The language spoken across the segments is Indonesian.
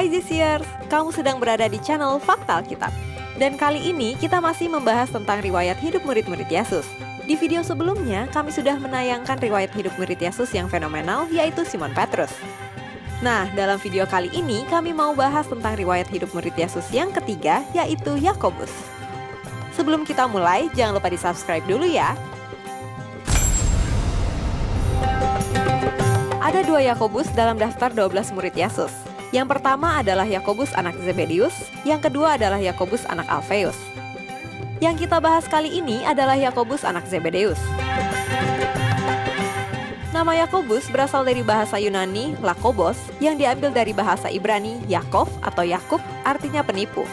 Hai Zisiers, kamu sedang berada di channel Fakta Alkitab. Dan kali ini kita masih membahas tentang riwayat hidup murid-murid Yesus. Di video sebelumnya, kami sudah menayangkan riwayat hidup murid Yesus yang fenomenal, yaitu Simon Petrus. Nah, dalam video kali ini kami mau bahas tentang riwayat hidup murid Yesus yang ketiga, yaitu Yakobus. Sebelum kita mulai, jangan lupa di-subscribe dulu ya. Ada dua Yakobus dalam daftar 12 murid Yesus. Yang pertama adalah Yakobus anak Zebedeus, yang kedua adalah Yakobus anak Alfeus. Yang kita bahas kali ini adalah Yakobus anak Zebedeus. Nama Yakobus berasal dari bahasa Yunani Lakobos yang diambil dari bahasa Ibrani Yakov atau Yakub, artinya penipu.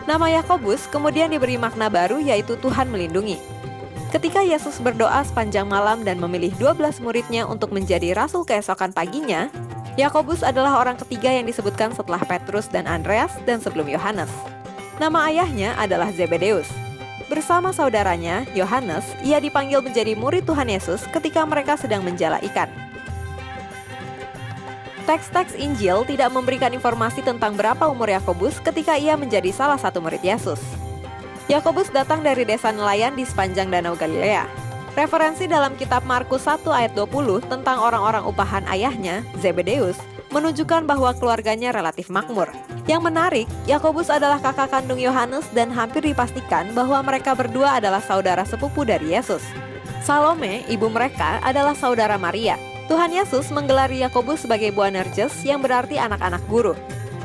Nama Yakobus kemudian diberi makna baru, yaitu Tuhan melindungi. Ketika Yesus berdoa sepanjang malam dan memilih 12 muridnya untuk menjadi rasul keesokan paginya, Yakobus adalah orang ketiga yang disebutkan setelah Petrus dan Andreas dan sebelum Yohanes. Nama ayahnya adalah Zebedeus. Bersama saudaranya, Yohanes, ia dipanggil menjadi murid Tuhan Yesus ketika mereka sedang menjala ikan. Teks-teks Injil tidak memberikan informasi tentang berapa umur Yakobus ketika ia menjadi salah satu murid Yesus. Yakobus datang dari desa nelayan di sepanjang Danau Galilea. Referensi dalam kitab Markus 1 ayat 20 tentang orang-orang upahan ayahnya, Zebedeus, menunjukkan bahwa keluarganya relatif makmur. Yang menarik, Yakobus adalah kakak kandung Yohanes dan hampir dipastikan bahwa mereka berdua adalah saudara sepupu dari Yesus. Salome, ibu mereka, adalah saudara Maria. Tuhan Yesus menggelari Yakobus sebagai Boanerges yang berarti anak-anak guru.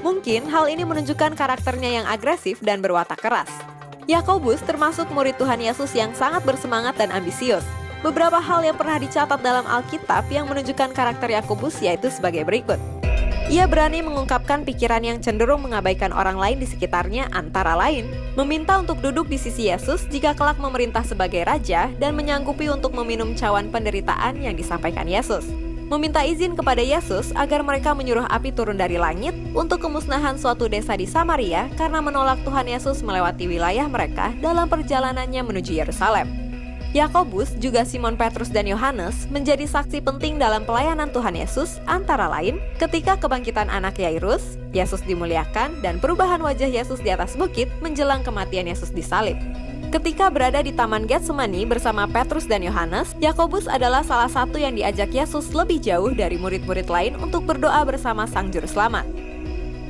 Mungkin hal ini menunjukkan karakternya yang agresif dan berwatak keras. Yakobus termasuk murid Tuhan Yesus yang sangat bersemangat dan ambisius. Beberapa hal yang pernah dicatat dalam Alkitab yang menunjukkan karakter Yakobus yaitu sebagai berikut. Ia berani mengungkapkan pikiran yang cenderung mengabaikan orang lain di sekitarnya, antara lain meminta untuk duduk di sisi Yesus jika kelak memerintah sebagai raja dan menyanggupi untuk meminum cawan penderitaan yang disampaikan Yesus. Meminta izin kepada Yesus agar mereka menyuruh api turun dari langit untuk kemusnahan suatu desa di Samaria karena menolak Tuhan Yesus melewati wilayah mereka dalam perjalanannya menuju Yerusalem. Yakobus, juga Simon Petrus dan Yohanes menjadi saksi penting dalam pelayanan Tuhan Yesus, antara lain ketika kebangkitan anak Yairus, Yesus dimuliakan, dan perubahan wajah Yesus di atas bukit menjelang kematian Yesus disalib. Ketika berada di Taman Getsemani bersama Petrus dan Yohanes, Yakobus adalah salah satu yang diajak Yesus lebih jauh dari murid-murid lain untuk berdoa bersama Sang Juru Selamat.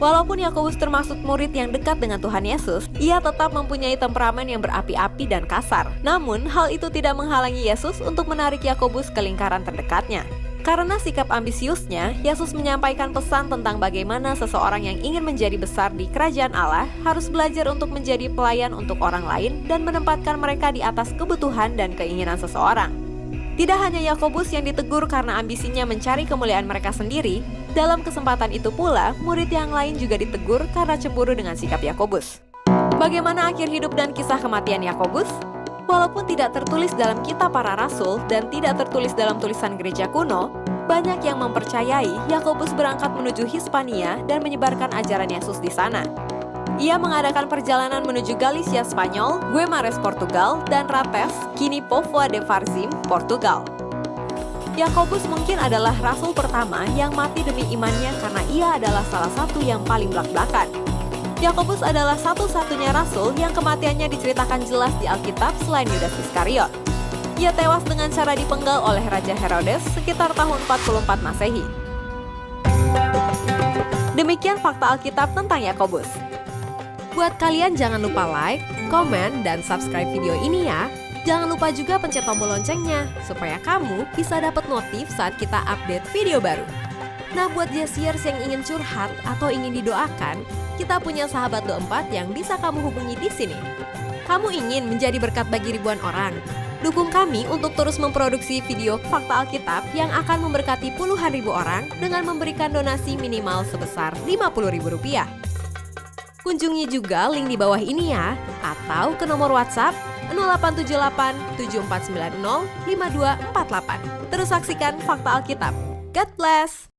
Walaupun Yakobus termasuk murid yang dekat dengan Tuhan Yesus, ia tetap mempunyai temperamen yang berapi-api dan kasar. Namun, hal itu tidak menghalangi Yesus untuk menarik Yakobus ke lingkaran terdekatnya. Karena sikap ambisiusnya, Yesus menyampaikan pesan tentang bagaimana seseorang yang ingin menjadi besar di kerajaan Allah harus belajar untuk menjadi pelayan untuk orang lain dan menempatkan mereka di atas kebutuhan dan keinginan seseorang. Tidak hanya Yakobus yang ditegur karena ambisinya mencari kemuliaan mereka sendiri, dalam kesempatan itu pula, murid yang lain juga ditegur karena cemburu dengan sikap Yakobus. Bagaimana akhir hidup dan kisah kematian Yakobus? Walaupun tidak tertulis dalam kitab para rasul dan tidak tertulis dalam tulisan gereja kuno, banyak yang mempercayai Yakobus berangkat menuju Hispania dan menyebarkan ajaran Yesus di sana. Ia mengadakan perjalanan menuju Galicia Spanyol, Guimares Portugal, dan Rates, kini Póvoa de Varzim, Portugal. Yakobus mungkin adalah rasul pertama yang mati demi imannya karena ia adalah salah satu yang paling belak-belakan. Yakobus adalah satu-satunya rasul yang kematiannya diceritakan jelas di Alkitab selain Yudas Iskariot. Ia tewas dengan cara dipenggal oleh Raja Herodes sekitar tahun 44 Masehi. Demikian fakta Alkitab tentang Yakobus. Buat kalian jangan lupa like, komen, dan subscribe video ini ya. Jangan lupa juga pencet tombol loncengnya supaya kamu bisa dapat notif saat kita update video baru. Nah, buat Zisiers yang ingin curhat atau ingin didoakan, kita punya sahabat Do4 yang bisa kamu hubungi di sini. Kamu ingin menjadi berkat bagi ribuan orang? Dukung kami untuk terus memproduksi video fakta Alkitab yang akan memberkati puluhan ribu orang dengan memberikan donasi minimal sebesar Rp50.000. Kunjungi juga link di bawah ini ya, atau ke nomor WhatsApp 0878 7490 5248. Terus saksikan fakta Alkitab. God bless!